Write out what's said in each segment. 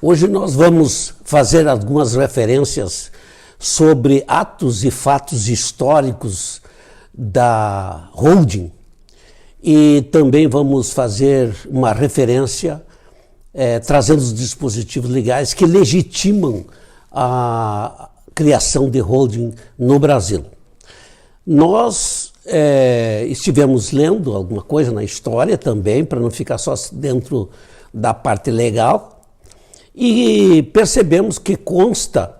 Hoje nós vamos fazer algumas referências sobre atos e fatos históricos da holding e também vamos fazer uma referência trazendo os dispositivos legais que legitimam a criação de holding no Brasil. Nós estivemos lendo alguma coisa na história também, para não ficar só dentro da parte legal, e percebemos que consta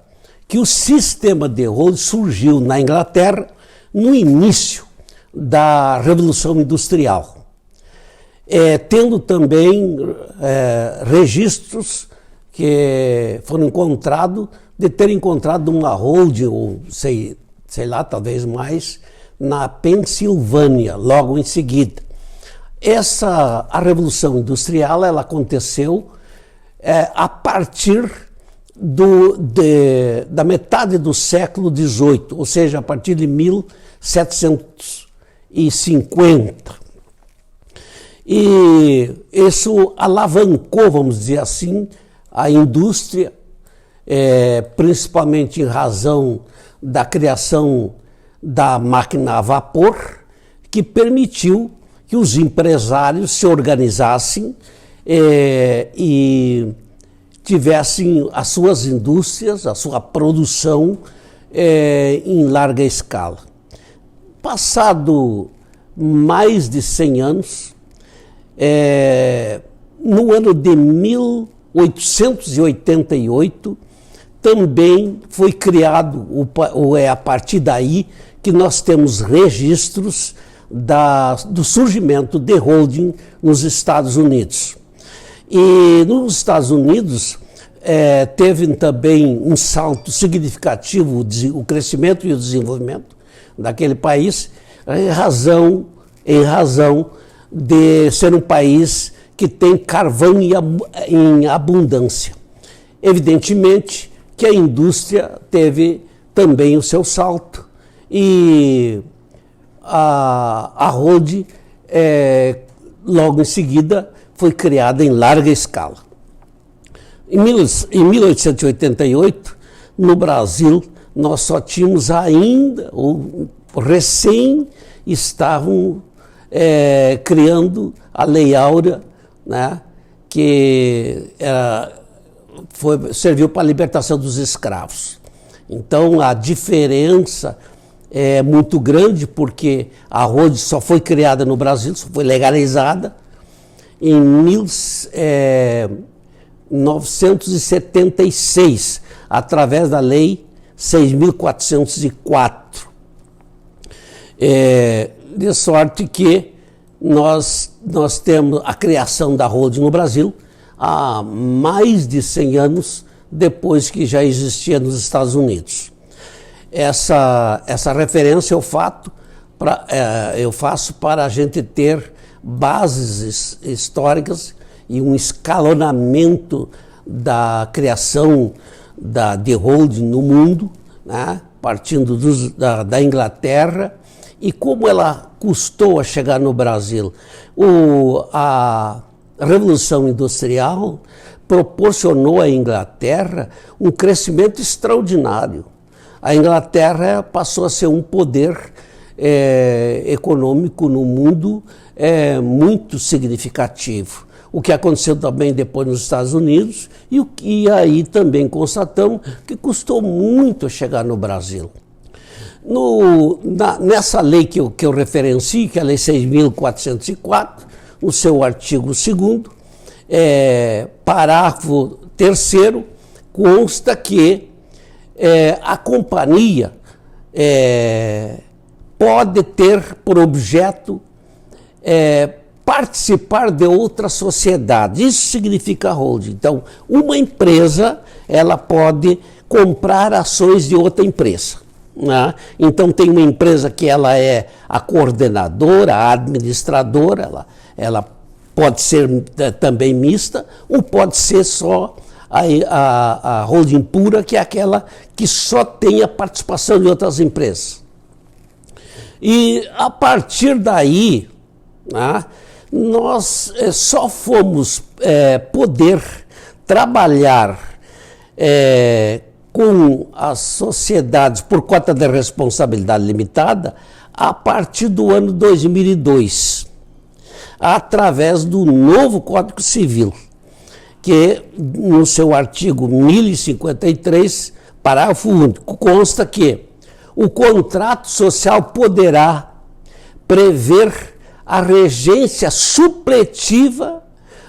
que o sistema de holding surgiu na Inglaterra no início da Revolução Industrial, tendo também registros que foram encontrados de ter encontrado uma holding, ou sei lá, talvez mais, na Pensilvânia, logo em seguida. A Revolução Industrial ela aconteceu a partir da metade do século XVIII, ou seja, a partir de 1750. E isso alavancou, vamos dizer assim, a indústria, principalmente em razão da criação da máquina a vapor, que permitiu que os empresários se organizassem e tivessem as suas indústrias, a sua produção em larga escala. Passado mais de 100 anos, no ano de 1888, também foi criado, ou é a partir daí que nós temos registros do surgimento de holding nos Estados Unidos. E nos Estados Unidos teve também um salto significativo, o crescimento e o desenvolvimento daquele país, em razão de ser um país que tem carvão em abundância. Evidentemente que a indústria teve também o seu salto e a holding logo em seguida foi criada em larga escala. Em 1888, no Brasil, nós só tínhamos ainda, ou recém estavam criando a Lei Áurea, né, que serviu para a libertação dos escravos. Então a diferença é muito grande, porque a holding só foi criada no Brasil, só foi legalizada em 1976, através da Lei 6.404. De sorte que nós temos a criação da holding no Brasil há mais de 100 anos depois que já existia nos Estados Unidos. Essa referência eu faço para a gente ter bases históricas e um escalonamento da criação de holding no mundo, né, partindo da Inglaterra, e como ela custou a chegar no Brasil. A Revolução Industrial proporcionou à Inglaterra um crescimento extraordinário. A Inglaterra passou a ser um poder econômico no mundo muito significativo. O que aconteceu também depois nos Estados Unidos e aí também constatamos que custou muito chegar no Brasil. Nessa lei que eu referencio, que é a Lei 6.404, no seu artigo 2º, parágrafo 3º, consta que a companhia pode ter por objeto participar de outra sociedade. Isso significa holding. Então, uma empresa ela pode comprar ações de outra empresa, né? Então, tem uma empresa que ela é a coordenadora, a administradora, ela pode ser também mista, ou pode ser só a holding pura, que é aquela que só tem a participação de outras empresas. E a partir daí, né, nós só fomos poder trabalhar com as sociedades por cota de responsabilidade limitada a partir do ano 2002, através do novo Código Civil, que no seu artigo 1053, parágrafo único, consta que o contrato social poderá prever a regência supletiva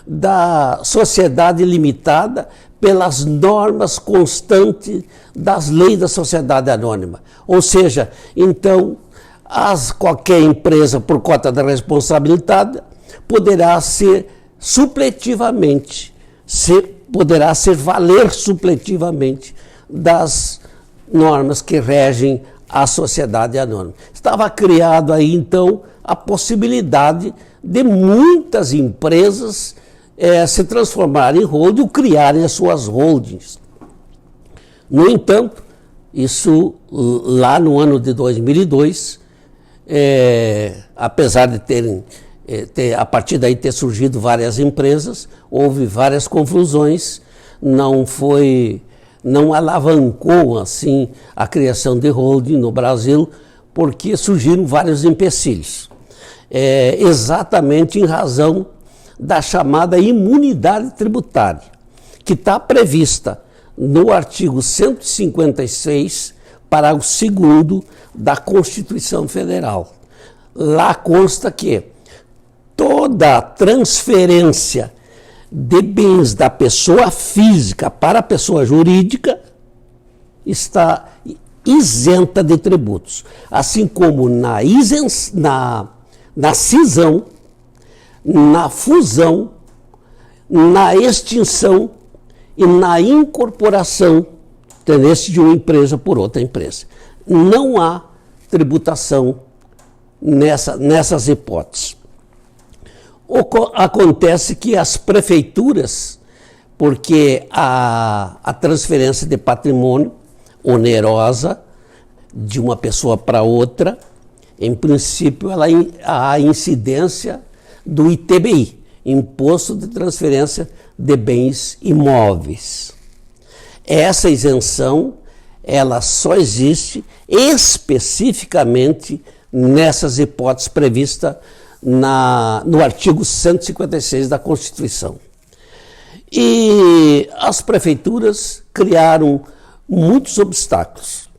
da sociedade limitada pelas normas constantes das leis da sociedade anônima. Ou seja, então, qualquer empresa por cota de responsabilidade poderá ser supletivamente, poderá ser valer supletivamente das normas que regem a sociedade anônima. Estava criado aí, então, a possibilidade de muitas empresas se transformarem em holding ou criarem as suas holdings. No entanto, isso lá no ano de 2002, apesar de a partir daí ter surgido várias empresas, houve várias confusões, não alavancou assim a criação de holding no Brasil, porque surgiram vários empecilhos, exatamente em razão da chamada imunidade tributária, que está prevista no artigo 156, parágrafo 2º da Constituição Federal. Lá consta que toda transferência de bens da pessoa física para a pessoa jurídica está isenta de tributos, assim como na cisão, na fusão, na extinção e na incorporação de uma empresa por outra empresa. Não há tributação nessas hipóteses. Acontece que as prefeituras, porque a transferência de patrimônio onerosa de uma pessoa para outra, em princípio, há incidência do ITBI, Imposto de Transferência de Bens Imóveis. Essa isenção, ela só existe especificamente nessas hipóteses previstas no artigo 156 da Constituição. E as prefeituras criaram muitos obstáculos.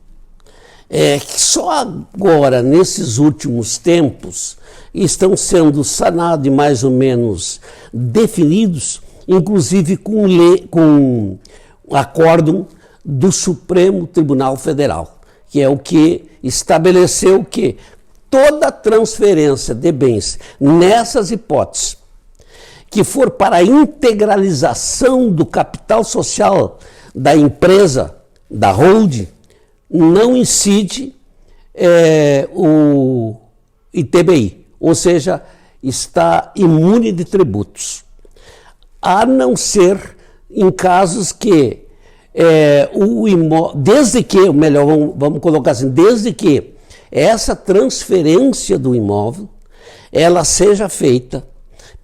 Que só agora, nesses últimos tempos, estão sendo sanados e mais ou menos definidos, inclusive com o acórdão do Supremo Tribunal Federal, que é o que estabeleceu que toda transferência de bens nessas hipóteses, que for para a integralização do capital social da empresa, da holding, não incide o ITBI, ou seja, está imune de tributos, a não ser em casos que o imóvel, vamos colocar assim, desde que essa transferência do imóvel, ela seja feita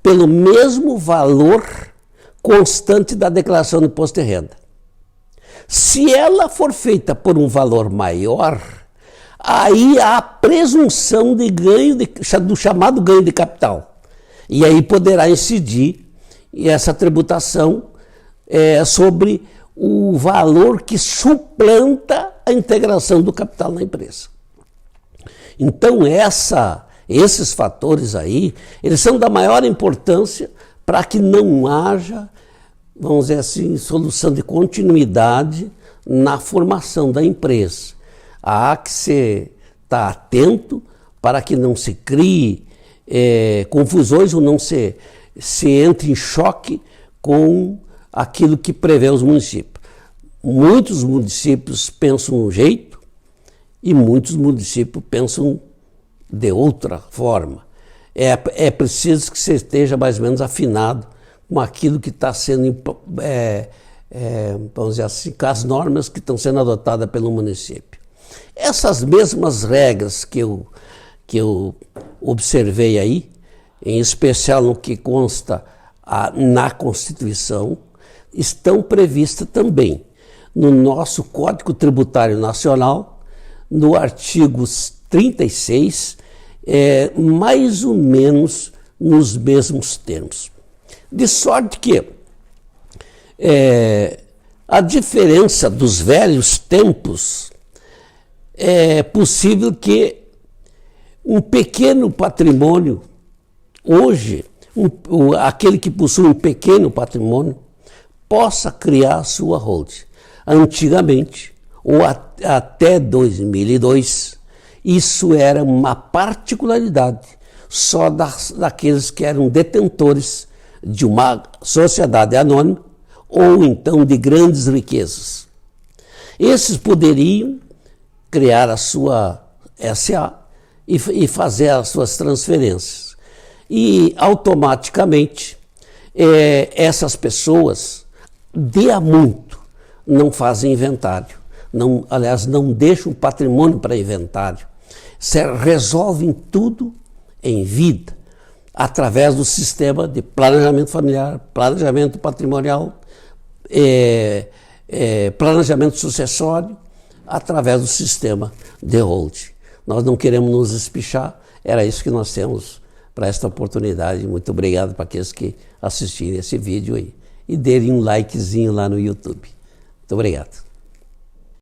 pelo mesmo valor constante da declaração do imposto de renda. Se ela for feita por um valor maior, aí há a presunção de ganho, do chamado ganho de capital. E aí poderá incidir essa tributação sobre o valor que suplanta a integração do capital na empresa. Então esses fatores aí, eles são da maior importância para que não haja, vamos dizer assim, solução de continuidade na formação da empresa. Há que estar atento para que não se crie confusões ou não se entre em choque com aquilo que prevê os municípios. Muitos municípios pensam um jeito e muitos municípios pensam de outra forma. É preciso que você esteja mais ou menos afinado com aquilo que está sendo, vamos dizer assim, com as normas que estão sendo adotadas pelo município. Essas mesmas regras que eu observei aí, em especial no que consta na Constituição, estão previstas também no nosso Código Tributário Nacional, no artigo 36, mais ou menos nos mesmos termos. De sorte que a diferença dos velhos tempos é possível que um pequeno patrimônio, hoje, aquele que possui um pequeno patrimônio, possa criar sua holding. Antigamente, ou até 2002, isso era uma particularidade só daqueles que eram detentores de uma sociedade anônima ou então de grandes riquezas. Esses poderiam criar a sua SA e fazer as suas transferências. E automaticamente essas pessoas, de a muito, não fazem inventário. Aliás, não deixam patrimônio para inventário. Resolvem tudo em vida, através do sistema de planejamento familiar, planejamento patrimonial, planejamento sucessório, através do sistema de holding. Nós não queremos nos espichar, era isso que nós temos para esta oportunidade. Muito obrigado para aqueles que assistirem esse vídeo aí. E derem um likezinho lá no YouTube. Muito obrigado.